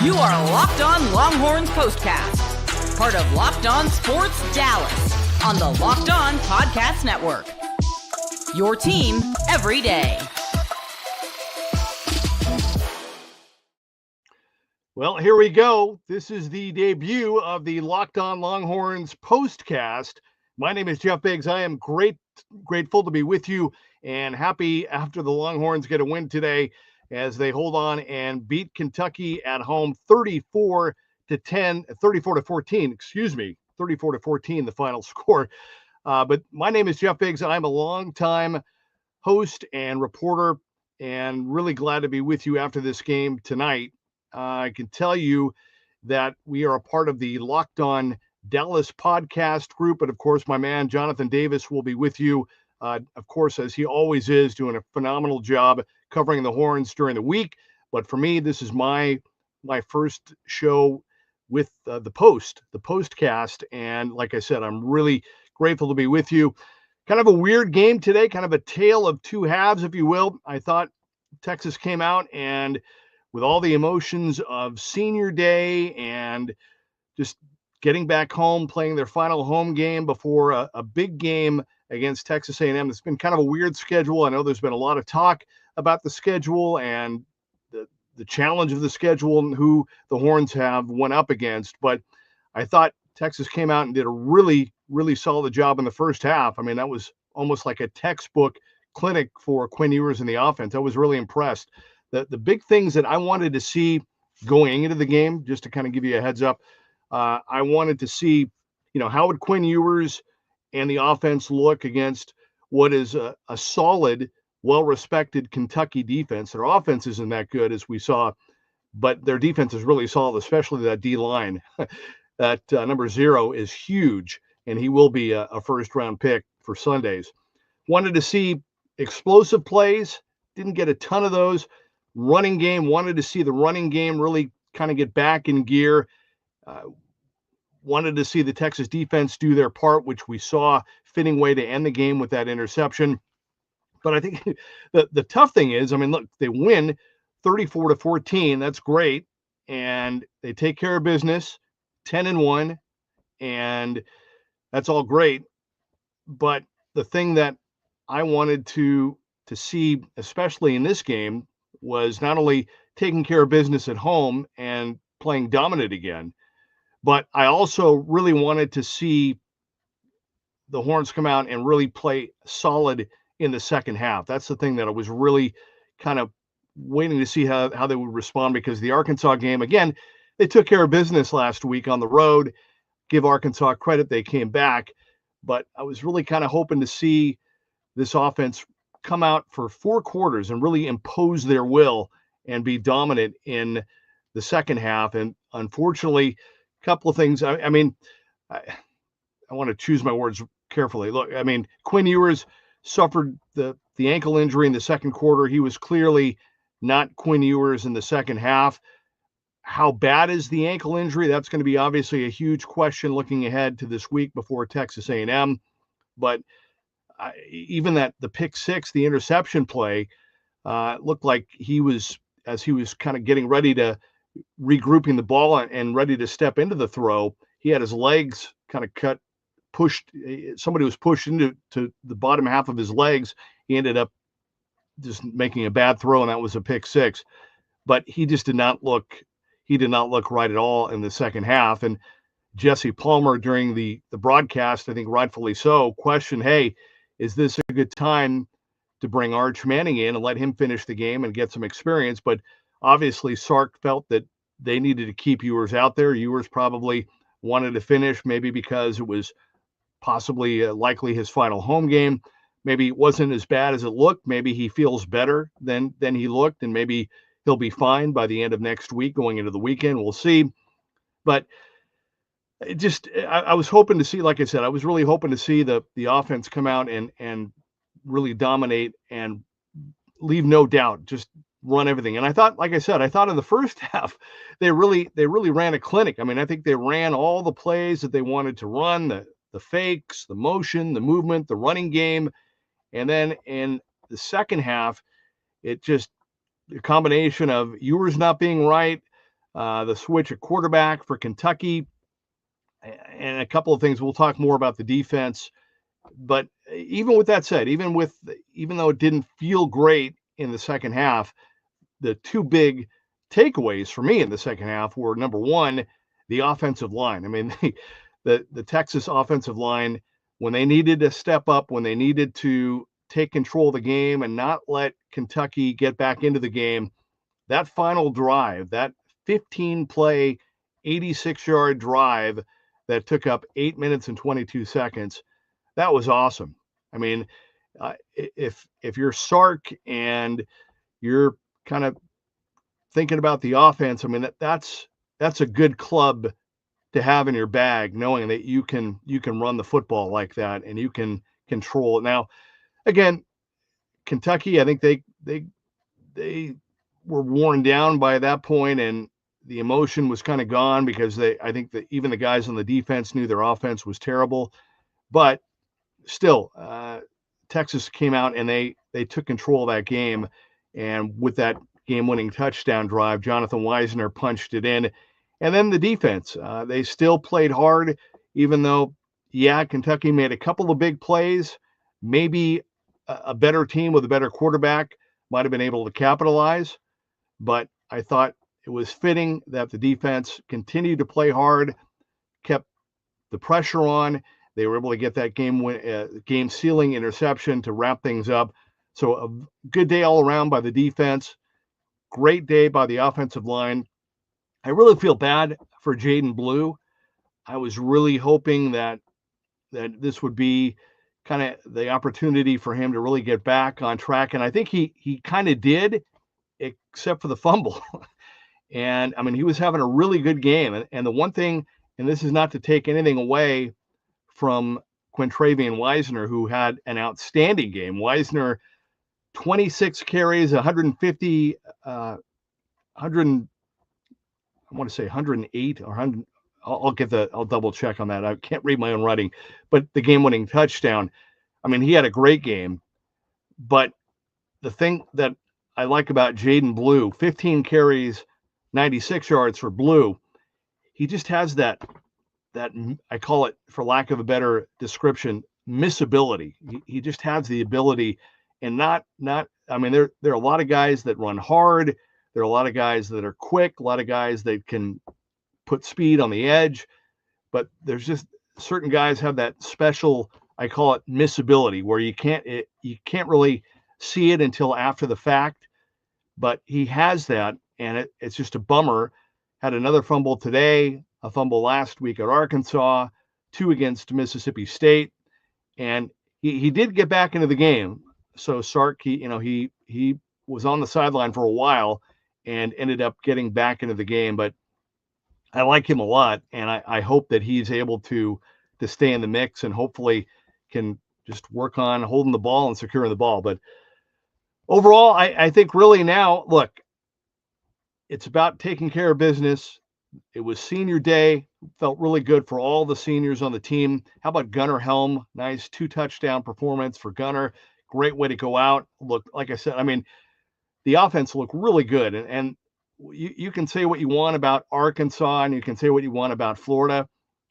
You are Locked On Longhorns POSTCAST, part of Locked On Sports Dallas, on the Locked On Podcast Network. Your team every day. Well, here we go. This is the debut of the Locked On Longhorns POSTCAST. My name is Jeff Biggs. I am grateful to be with you and happy after the Longhorns get a win today as they hold on and beat Kentucky at home 34-14, the final score. But my name is Jeff Biggs. I'm a longtime host and reporter and really glad to be with you after this game tonight. I can tell you that we are a part of the Locked On Dallas podcast group. And of course, my man, Jonathan Davis, will be with you, of course, as he always is, doing a phenomenal job covering the Horns during the week. But for me, this is my first show with the POSTCAST. And like I said, I'm really grateful to be with you. Kind of a weird game today, kind of a tale of two halves, if you will. I thought Texas came out and with all the emotions of senior day and just getting back home, playing their final home game before a big game against Texas A&M. It's been kind of a weird schedule. I know there's been a lot of talk about the schedule and the challenge of the schedule and who the Horns have went up against. But I thought Texas came out and did a really, really solid job in the first half. I mean, that was almost like a textbook clinic for Quinn Ewers in the offense. I was really impressed. The big things that I wanted to see going into the game, just to kind of give you a heads up, I wanted to see, how would Quinn Ewers and the offense look against what is a solid, well-respected Kentucky defense. Their offense isn't that good, as we saw, but their defense is really solid, especially that D-line. That number 0 is huge, and he will be a first-round pick for Sundays. Wanted to see explosive plays. Didn't get a ton of those. Running game, wanted to see the running game really kind of get back in gear. Wanted to see the Texas defense do their part, which we saw, fitting way to end the game with that interception. But I think the tough thing is, look, they win 34-14. That's great. And they take care of business, 10-1, and that's all great. But the thing that I wanted to see, especially in this game, was not only taking care of business at home and playing dominant again, but I also really wanted to see the Horns come out and really play solid in the second half. That's the thing that I was really kind of waiting to see how they would respond, because the Arkansas game, again, they took care of business last week on the road. Give Arkansas credit, they came back. But I was really kind of hoping to see this offense come out for 4 quarters and really impose their will and be dominant in the second half. And unfortunately, a couple of things. I want to choose my words carefully. Look, Quinn Ewers suffered the ankle injury in the second quarter. He was clearly not Quinn Ewers in the second half. How bad is the ankle injury? That's going to be obviously a huge question looking ahead to this week before Texas A&M. But even the pick 6, the interception play, looked like as he was kind of getting ready to regrouping the ball and ready to step into the throw, he had his legs kind of pushed. Somebody was pushed into the bottom half of his legs. He ended up just making a bad throw, and that was a pick 6. But he just did not look right at all in the second half. And Jesse Palmer, during the broadcast, I think rightfully so, questioned, hey, is this a good time to bring Arch Manning in and let him finish the game and get some experience? But obviously Sark felt that they needed to keep Ewers out there. Ewers probably wanted to finish, maybe because it was possibly likely his final home game. Maybe it wasn't as bad as it looked. Maybe he feels better than he looked, and maybe he'll be fine by the end of next week going into the weekend. We'll see. But I was hoping to see, like I said, I was really hoping to see the offense come out and really dominate and leave no doubt, just run everything. And I thought, like I said, in the first half, they really ran a clinic. I think they ran all the plays that they wanted to run, the fakes, the motion, the movement, the running game. And then in the second half, it just a combination of Ewers not being right, the switch at quarterback for Kentucky, and a couple of things. We'll talk more about the defense. But even with that said, even though it didn't feel great in the second half, the two big takeaways for me in the second half were, number one, the offensive line. I mean, the Texas offensive line, when they needed to step up, when they needed to take control of the game and not let Kentucky get back into the game, that final drive, that 15-play, 86-yard drive that took up 8 minutes and 22 seconds, that was awesome. I mean, if you're Sark and you're kind of thinking about the offense, I mean, that's a good club to have in your bag, knowing that you can run the football like that and you can control it. Now, again, Kentucky, I think they were worn down by that point, and the emotion was kind of gone because I think that even the guys on the defense knew their offense was terrible. But still, Texas came out and they took control of that game, and with that game-winning touchdown drive, Jonathan Weisner punched it in. And then the defense, they still played hard, even though, Kentucky made a couple of big plays. Maybe a better team with a better quarterback might have been able to capitalize. But I thought it was fitting that the defense continued to play hard, kept the pressure on. They were able to get that game-sealing interception to wrap things up. So a good day all around by the defense. Great day by the offensive line. I really feel bad for Jaden Blue. I was really hoping that this would be kind of the opportunity for him to really get back on track. And I think he kind of did, except for the fumble. And I mean, he was having a really good game. And the one thing, and this is not to take anything away from Quintravian Weisner, who had an outstanding game. Weisner, 26 carries, 150, 100, I want to say 108 or 100. I'll double check on that. I can't read my own writing, but the game-winning touchdown. I mean, he had a great game. But the thing that I like about Jaden Blue, 15 carries, 96 yards for Blue. He just has that I call it, for lack of a better description, missability. He just has the ability, and not. I mean, there are a lot of guys that run hard. There are a lot of guys that are quick. A lot of guys that can put speed on the edge. But there's just certain guys have that special, I call it, missability, where you can't really see it until after the fact. But he has that, and it's just a bummer. Had another fumble today, a fumble last week at Arkansas, 2 against Mississippi State, and he did get back into the game. So Sark, he was on the sideline for a while and ended up getting back into the game. But I like him a lot, and I hope that he's able to stay in the mix and hopefully can just work on holding the ball and securing the ball. But overall, I think really now, look, it's about taking care of business. It was senior day. Felt really good for all the seniors on the team. How about Gunnar Helm? Nice 2-touchdown performance for Gunnar. Great way to go out. Look, like I said, I mean, the offense looked really good. And you can say what you want about Arkansas and you can say what you want about Florida,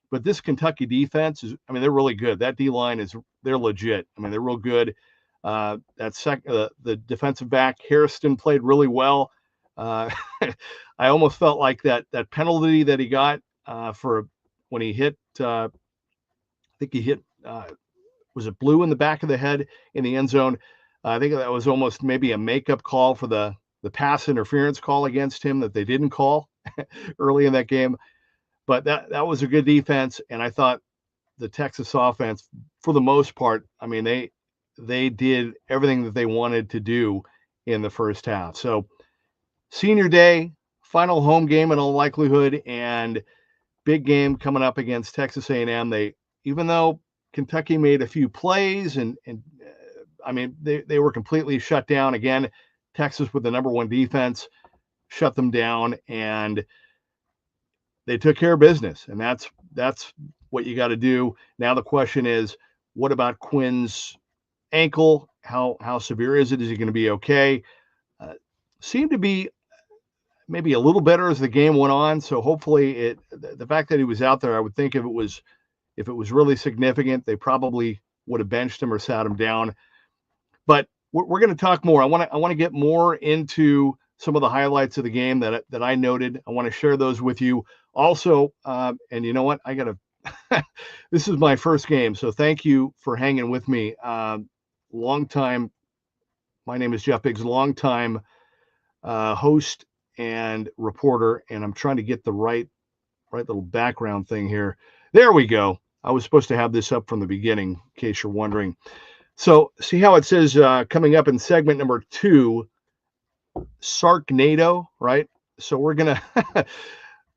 but this Kentucky defense they're really good. That D-line they're legit. I mean, they're real good. The defensive back, Harrison, played really well. I almost felt like that penalty that he got for when he hit, I think he hit, was it Blue in the back of the head in the end zone? I think that was almost maybe a makeup call for the pass interference call against him that they didn't call early in that game. But that was a good defense, and I thought the Texas offense, for the most part, I mean, they did everything that they wanted to do in the first half. So senior day, final home game in all likelihood, and big game coming up against Texas A&M. Even though Kentucky made a few plays and I mean, they were completely shut down. Again, Texas with the number 1 defense shut them down, and they took care of business. And that's what you got to do. Now the question is, what about Quinn's ankle? How severe is it? Is he going to be okay? Seemed to be maybe a little better as the game went on. So hopefully the fact that he was out there, I would think if it was really significant, they probably would have benched him or sat him down. But we're going to talk more. I want to get more into some of the highlights of the game that I noted. I want to share those with you also. And you know what? I got to. This is my first game, so thank you for hanging with me. Long time. My name is Jeff Biggs. Long time host and reporter, and I'm trying to get the right little background thing here. There we go. I was supposed to have this up from the beginning, in case you're wondering. So see how it says coming up in segment number 2, Sarknado, right? So we're gonna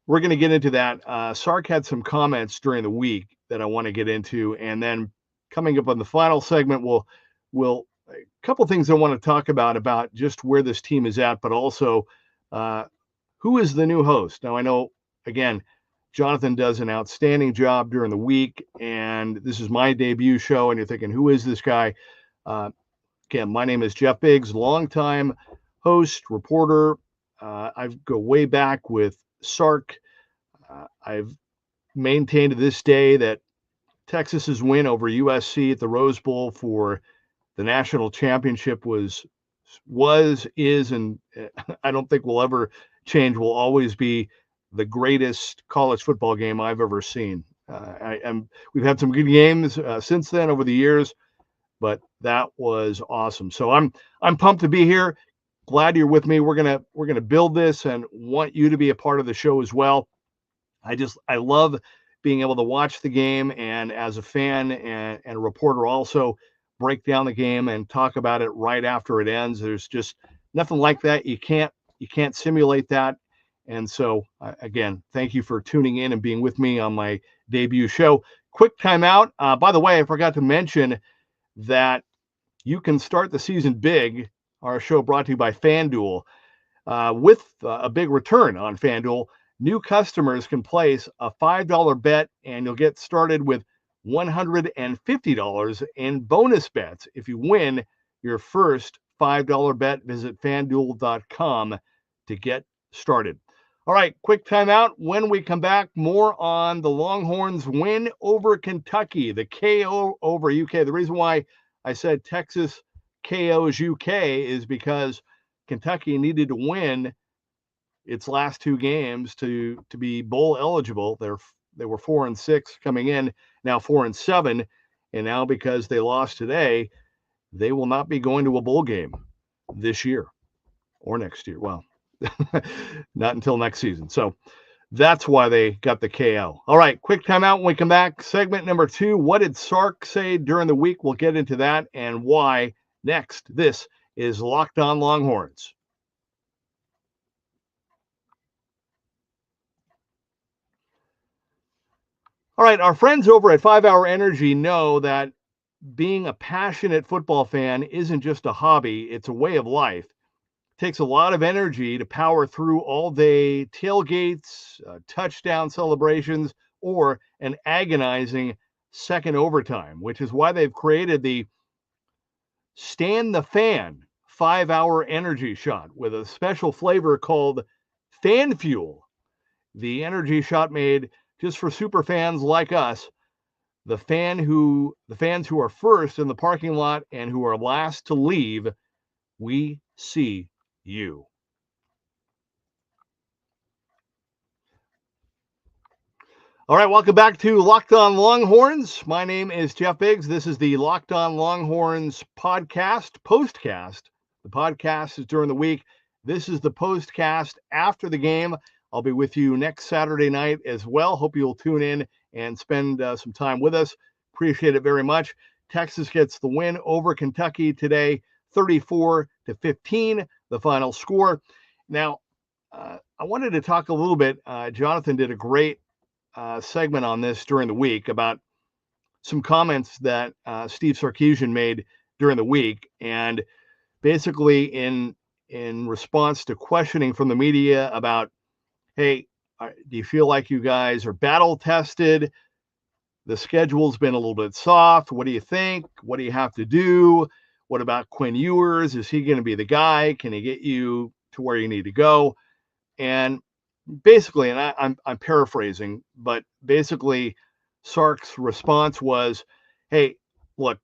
get into that. Sark had some comments during the week that I want to get into, and then coming up on the final segment, we'll a couple things I want to talk about just where this team is at, but also who is the new host. Now I know again, Jonathan does an outstanding job during the week, and this is my debut show, and you're thinking, who is this guy? Again, my name is Jeff Biggs, longtime host, reporter. I go way back with Sark. I've maintained to this day that Texas's win over USC at the Rose Bowl for the national championship was, is, and I don't think will ever change, will always be the greatest college football game I've ever seen. We've had some good games since then over the years, but that was awesome. So I'm pumped to be here. Glad you're with me. We're gonna build this and want you to be a part of the show as well. I love being able to watch the game, and as a fan and a reporter also break down the game and talk about it right after it ends. There's just nothing like that. You can't simulate that. And so, again, thank you for tuning in and being with me on my debut show. Quick timeout. By the way, I forgot to mention that you can start the season big. Our show brought to you by FanDuel. With a big return on FanDuel, new customers can place a $5 bet, and you'll get started with $150 in bonus bets if you win your first $5 bet. Visit FanDuel.com to get started. All right, quick timeout. When we come back, more on the Longhorns win over Kentucky, the KO over UK. The reason why I said Texas KOs UK is because Kentucky needed to win its last 2 games to be bowl eligible. They were 4-6 coming in, now 4-7, and now because they lost today, they will not be going to a bowl game this year or next year. Well, not until next season. So that's why they got the KO. All right, quick timeout. When we come back, segment number 2. What did Sark say during the week? We'll get into that and why next. This is Locked On Longhorns. All right, our friends over at 5 Hour Energy know that being a passionate football fan isn't just a hobby, it's a way of life. It takes a lot of energy to power through all-day tailgates, touchdown celebrations, or an agonizing second overtime, which is why they've created the Stand the Fan 5 Hour Energy Shot with a special flavor called Fan Fuel. The energy shot made just for super fans like us, the fans who are first in the parking lot and who are last to leave. We see you. All right, welcome back to Locked On Longhorns. My name is Jeff Biggs. This is the Locked On Longhorns podcast, POSTCAST. The podcast is during the week. This is the POSTCAST after the game. I'll be with you next Saturday night as well. Hope you'll tune in and spend some time with us. Appreciate it very much. Texas gets the win over Kentucky today, 34-15, the final score. Now, I wanted to talk a little bit. Jonathan did a great segment on this during the week about some comments that Steve Sarkisian made during the week. And basically in response to questioning from the media about, hey, do you feel like you guys are battle tested? The schedule's been a little bit soft. What do you think? What do you have to do? What about Quinn Ewers? Is he going to be the guy? Can he get you to where you need to go? And basically, and I'm paraphrasing, but basically Sark's response was, hey, look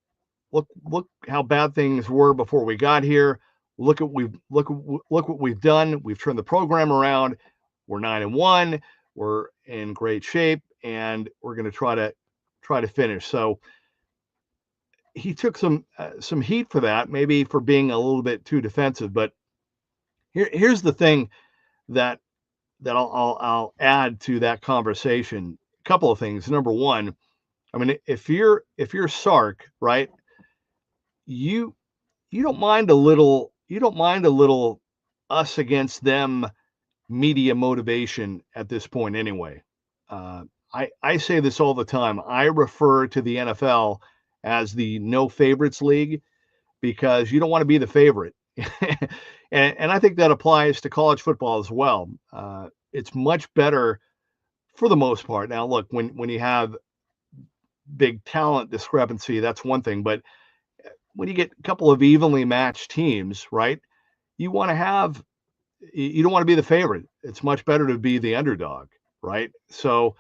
how bad things were before we got here. Look what we've done. We've turned the program around. We're 9-1. We're in great shape, and we're going to try to finish. So he took some heat for that, maybe for being a little bit too defensive. But here's the thing that I'll add to that conversation. A couple of things. Number one, I mean, if you're Sark, right, you don't mind a little us against them media motivation at this point anyway. I say this all the time. I refer to the NFL as the no favorites league because you don't want to be the favorite. and I think that applies to college football as well. It's much better for the most part. Now, look, when you have big talent discrepancy, that's one thing. But when you get a couple of evenly matched teams, right, you don't want to be the favorite. It's much better to be the underdog, right? So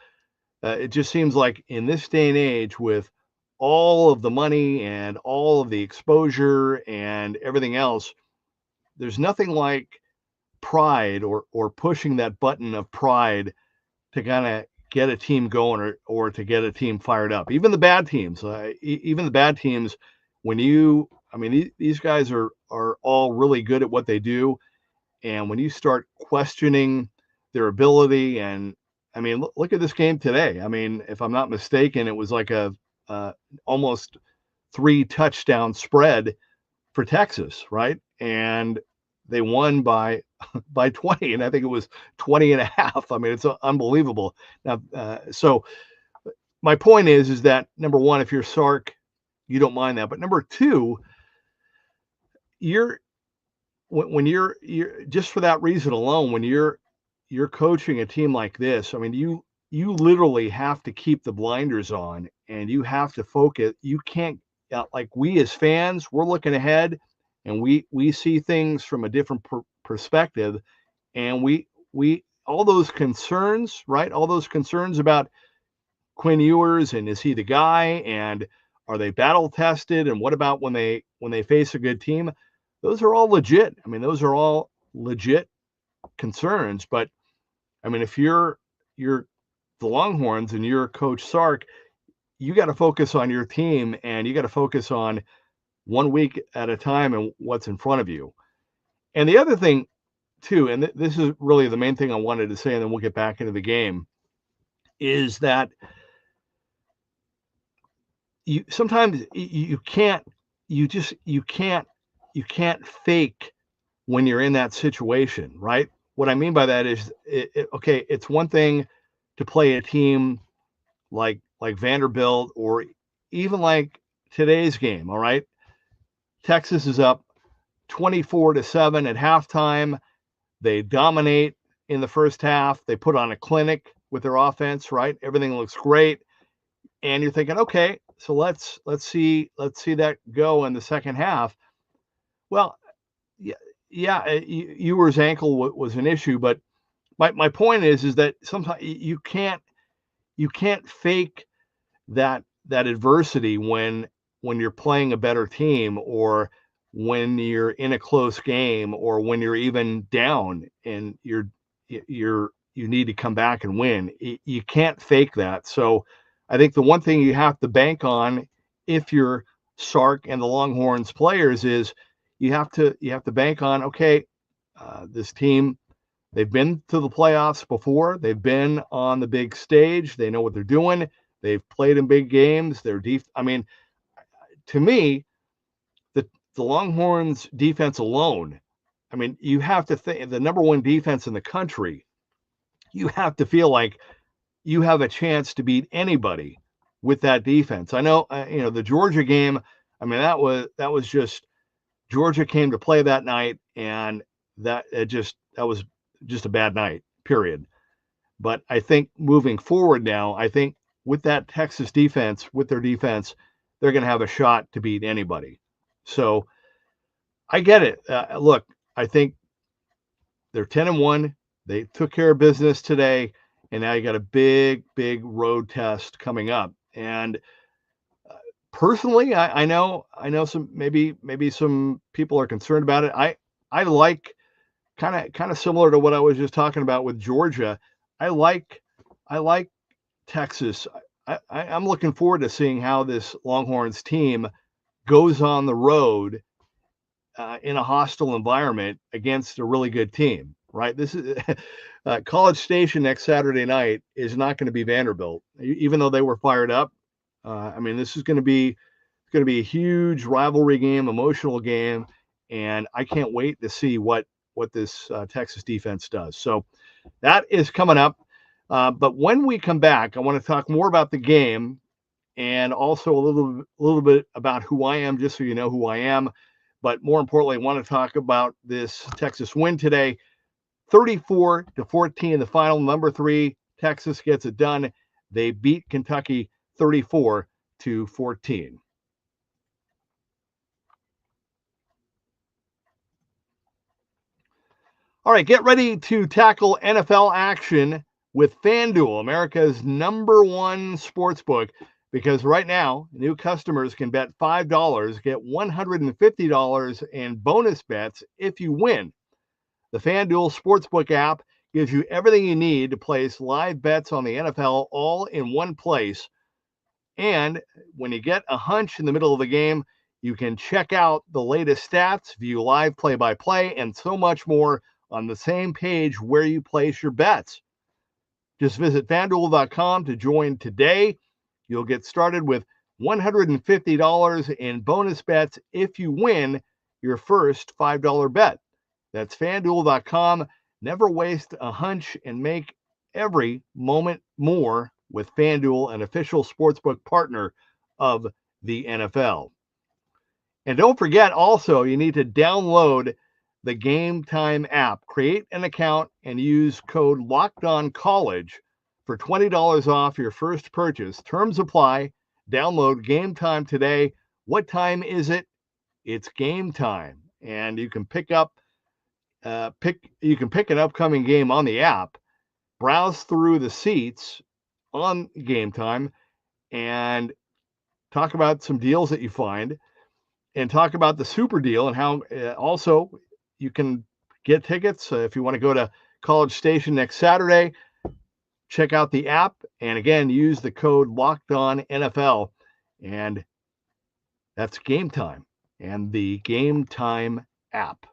it just seems like in this day and age, with all of the money and all of the exposure and everything else, there's nothing like pride or pushing that button of pride to kind of get a team going or to get a team fired up. Even the bad teams, these guys are all really good at what they do. And when you start questioning their ability, and I mean, look at this game today. I mean, if I'm not mistaken, it was like a almost 3 touchdown spread for Texas, right? And they won by 20, and I think it was 20 and a half. I mean, it's unbelievable. Now, so my point is that number one, if you're Sark, you don't mind that. But number two, when you're just for that reason alone, when you're coaching a team like this, I mean, you literally have to keep the blinders on and you have to focus. You can't, like we as fans, we're looking ahead and we see things from a different perspective, and we all those concerns, right? All those concerns about Quinn Ewers and is he the guy, and are they battle tested, and what about when they face a good team? Those are all legit. I mean, those are all legit concerns. But I mean, if you're the Longhorns and you're Coach Sark, you got to focus on your team and you got to focus on 1 week at a time and what's in front of you. And the other thing too, and this is really the main thing I wanted to say, and then we'll get back into the game, is that sometimes you can't fake when you're in that situation, right? What I mean by that is, okay, it's one thing to play a team like Vanderbilt or even like today's game, all right? Texas is up 24-7 at halftime. They dominate in the first half. They put on a clinic with their offense, right? Everything looks great. And you're thinking, okay, so let's see that go in the second half. Well, Ewer's ankle was an issue, but my point is that sometimes you can't fake that adversity when you're playing a better team, or when you're in a close game, or when you're even down and you need to come back and win. You can't fake that. So I think the one thing you have to bank on if you're Sark and the Longhorns players is you have to bank on, okay, this team, they've been to the playoffs before. They've been on the big stage. They know what they're doing. They've played in big games. They're deep. I mean, to me, the Longhorns defense alone, I mean, you have to think the number one defense in the country. You have to feel like you have a chance to beat anybody with that defense. I know, the Georgia game. I mean, that was just Georgia came to play that night, and that was just a bad night. Period. But I think moving forward now, I think with that Texas defense, with their defense, they're going to have a shot to beat anybody. So I get it. Look, I think they're 10-1. They took care of business today, and now you got a big, big road test coming up. And personally, I know some maybe some people are concerned about it. I like kind of similar to what I was just talking about with Georgia. I like Texas. I'm looking forward to seeing how this Longhorns team goes on the road in a hostile environment against a really good team. Right? This is College Station next Saturday night is not going to be Vanderbilt, even though they were fired up. I mean, this is going to be a huge rivalry game, emotional game, and I can't wait to see what this Texas defense does. So that is coming up. But when we come back, I want to talk more about the game and also a little bit about who I am, just so you know who I am. But more importantly, I want to talk about this Texas win today, 34-14, the final. Number 3, Texas gets it done. They beat Kentucky 34-14. All right, get ready to tackle NFL action with FanDuel, America's #1 sportsbook, because right now, new customers can bet $5, get $150 in bonus bets if you win. The FanDuel Sportsbook app gives you everything you need to place live bets on the NFL all in one place. And when you get a hunch in the middle of the game, you can check out the latest stats, view live play-by-play, and so much more on the same page where you place your bets. Just visit FanDuel.com to join today. You'll get started with $150 in bonus bets if you win your first $5 bet. That's FanDuel.com. Never waste a hunch and make every moment more with FanDuel, an official sportsbook partner of the NFL. And don't forget also, you need to download the Game Time app. Create an account and use code LOCKEDONCollege for $20 off your first purchase. Terms apply. Download Game Time today. What time is it? It's game time. And you can pick an upcoming game on the app, browse through the seats on Game Time, and talk about some deals that you find, and talk about the super deal and how also you can get tickets if you want to go to College Station next Saturday. Check out the app, and again, use the code LOCKEDONNFL, and that's Game Time and the Game Time app.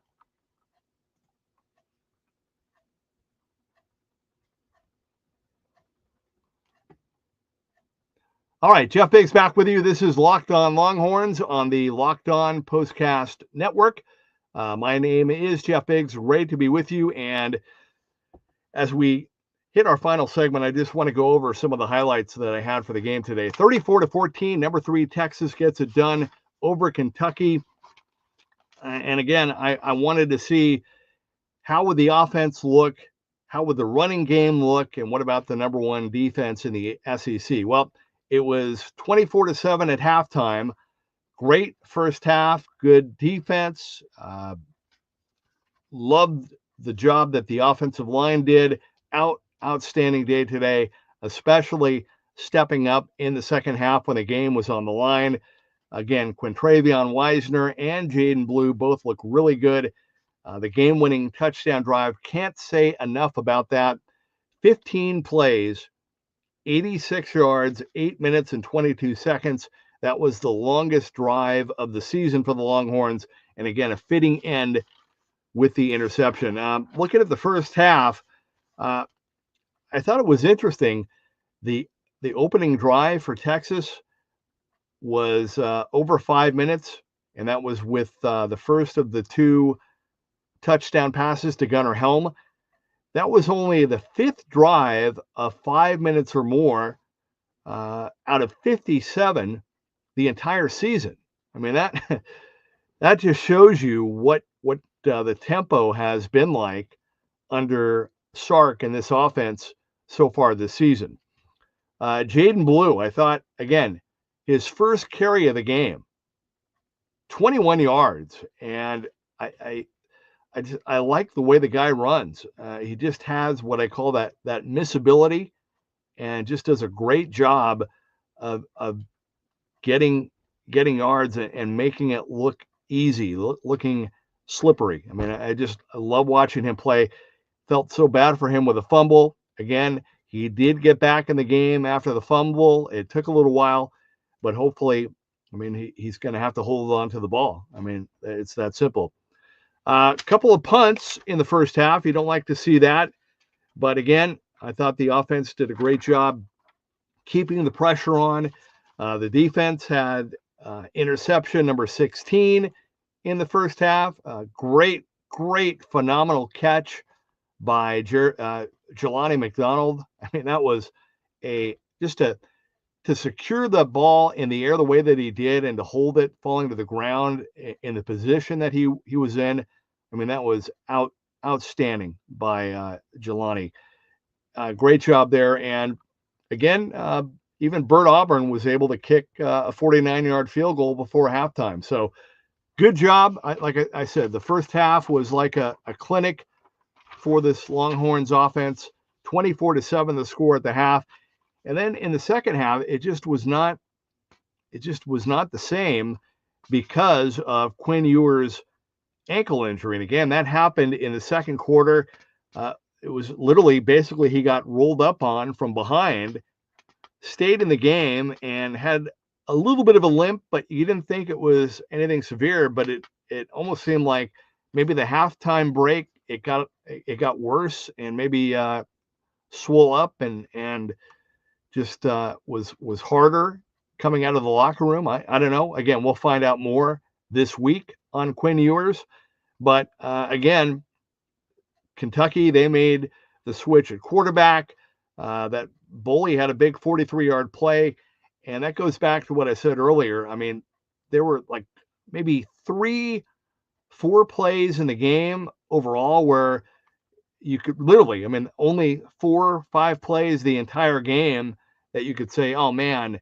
All right, Jeff Biggs back with you. This is Locked On Longhorns on the Locked On POSTCAST Network. My name is Jeff Biggs, ready to be with you. And as we hit our final segment, I just want to go over some of the highlights that I had for the game today. 34-14, number 3, Texas gets it done over Kentucky. And again, I wanted to see how would the offense look, how would the running game look, and what about the number 1 defense in the SEC? Well, it was 24-7 at halftime. Great first half, good defense. Loved the job that the offensive line did. Outstanding day today, especially stepping up in the second half when the game was on the line. Again, Quintravion Wisner and Jaden Blue both look really good. The game-winning touchdown drive, can't say enough about that. 15 plays, 86 yards, 8 minutes and 22 seconds. That was the longest drive of the season for the Longhorns. And again, a fitting end with the interception. Looking at the first half, I thought it was interesting. The opening drive for Texas was over 5 minutes, and that was with the first of the 2 touchdown passes to Gunnar Helm. That was only the 5th drive of 5 minutes or more out of 57 the entire season. I mean, that just shows you what the tempo has been like under Sark and this offense so far this season. Jaden Blue, I thought, again, his first carry of the game, 21 yards. And I like the way the guy runs. He just has what I call that missability, and just does a great job of getting yards and making it look easy, looking slippery. I mean, I love watching him play. Felt so bad for him with a fumble. Again, he did get back in the game after the fumble. It took a little while, but hopefully, I mean, he's going to have to hold on to the ball. I mean, it's that simple. A couple of punts in the first half. You don't like to see that. But again, I thought the offense did a great job keeping the pressure on. The defense had interception number 16 in the first half. Great, phenomenal catch by Jelani McDonald. I mean, that was to secure the ball in the air the way that he did and to hold it falling to the ground in the position that he was in. I mean, that was outstanding by Jelani. Great job there. And again, even Bert Auburn was able to kick a 49-yard field goal before halftime. So good job. Like I said, the first half was like a clinic for this Longhorns offense. 24-7 the score at the half. And then in the second half, it just was not the same because of Quinn Ewers' ankle injury. And again, that happened in the second quarter. It was literally basically he got rolled up on from behind, stayed in the game, and had a little bit of a limp, but you didn't think it was anything severe. But it almost seemed like maybe the halftime break it got worse and maybe swole up and just was harder coming out of the locker room. I don't know. Again, we'll find out more this week on Quinn Ewers. But again, Kentucky, they made the switch at quarterback. That Boley had a big 43-yard play. And that goes back to what I said earlier. I mean, there were like maybe 3-4 plays in the game overall where you could literally, I mean, only 4 or 5 plays the entire game that you could say, oh man,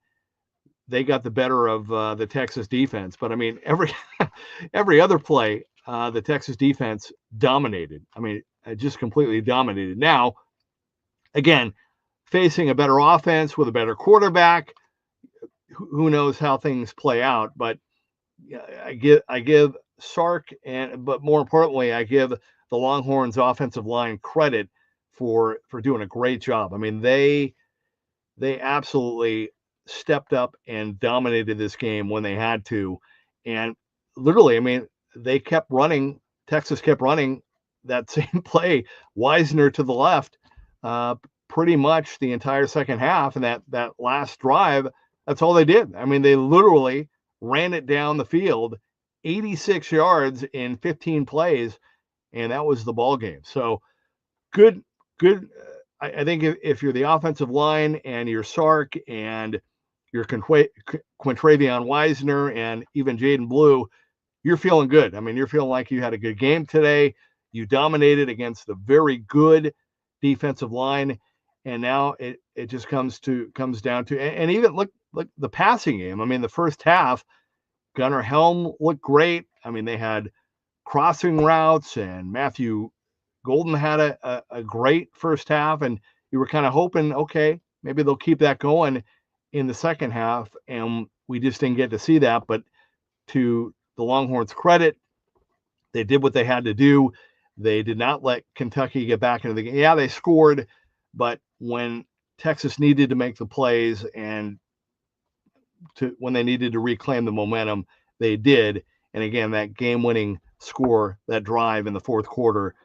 they got the better of the Texas defense. But I mean, every other play, the Texas defense dominated. I mean, just completely dominated. Now, again, facing a better offense with a better quarterback, who knows how things play out. But I give Sark but more importantly, I give the Longhorns offensive line credit for doing a great job. I mean, they absolutely stepped up and dominated this game when they had to. And literally, I mean, they kept running. Texas kept running that same play, Wisner to the left, pretty much the entire second half. And that last drive, that's all they did. I mean, they literally ran it down the field, 86 yards in 15 plays, and that was the ball game. So good. I think if you're the offensive line and you're Sark and you're Quintravion Wisner and even Jaden Blue, you're feeling good. I mean, you're feeling like you had a good game today. You dominated against a very good defensive line, and now it just comes down to and even look the passing game. I mean, the first half, Gunnar Helm looked great. I mean, they had crossing routes, and Matthew Golden had a great first half, and you were kind of hoping, okay, maybe they'll keep that going in the second half, and we just didn't get to see that. But to the Longhorns' credit, they did what they had to do. They did not let Kentucky get back into the game. Yeah, they scored, but when Texas needed to make the plays and when they needed to reclaim the momentum, they did. And again, that game-winning score, that drive in the fourth quarter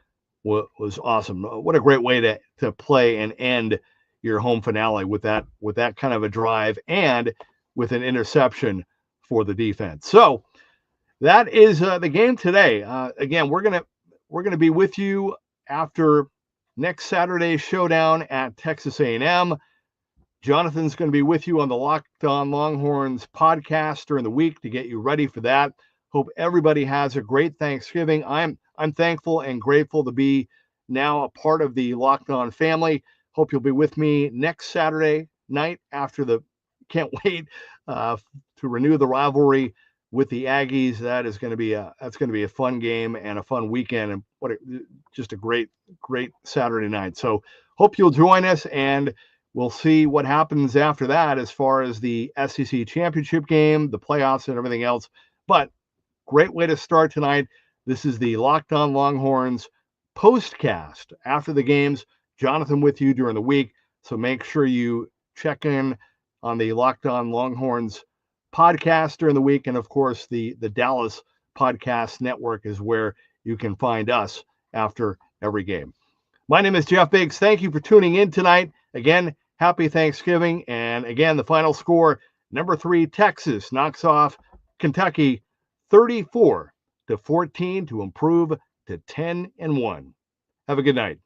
was awesome. What a great way to play and end your home finale with that kind of a drive and with an interception for the defense. So that is the game today. Again, we're gonna be with you after next Saturday's showdown at Texas A&M. Jonathan's going to be with you on the Locked On Longhorns podcast during the week to get you ready for that. Hope everybody has a great Thanksgiving. I'm thankful and grateful to be now a part of the Locked On family. Hope you'll be with me next Saturday night after can't wait to renew the rivalry with the Aggies. That's going to be a fun game and a fun weekend, and just a great Saturday night. So hope you'll join us, and we'll see what happens after that as far as the SEC championship game, the playoffs, and everything else. But great way to start tonight. This is the Locked On Longhorns postcast after the games. Jonathan with you during the week, so make sure you check in on the Locked On Longhorns podcast during the week, and of course the Dallas Podcast Network is where you can find us after every game. My name is Jeff Biggs. Thank you for tuning in tonight. Again, happy Thanksgiving. And again, the final score, number 3 Texas knocks off Kentucky 34-14 to improve to 10-1. Have a good night.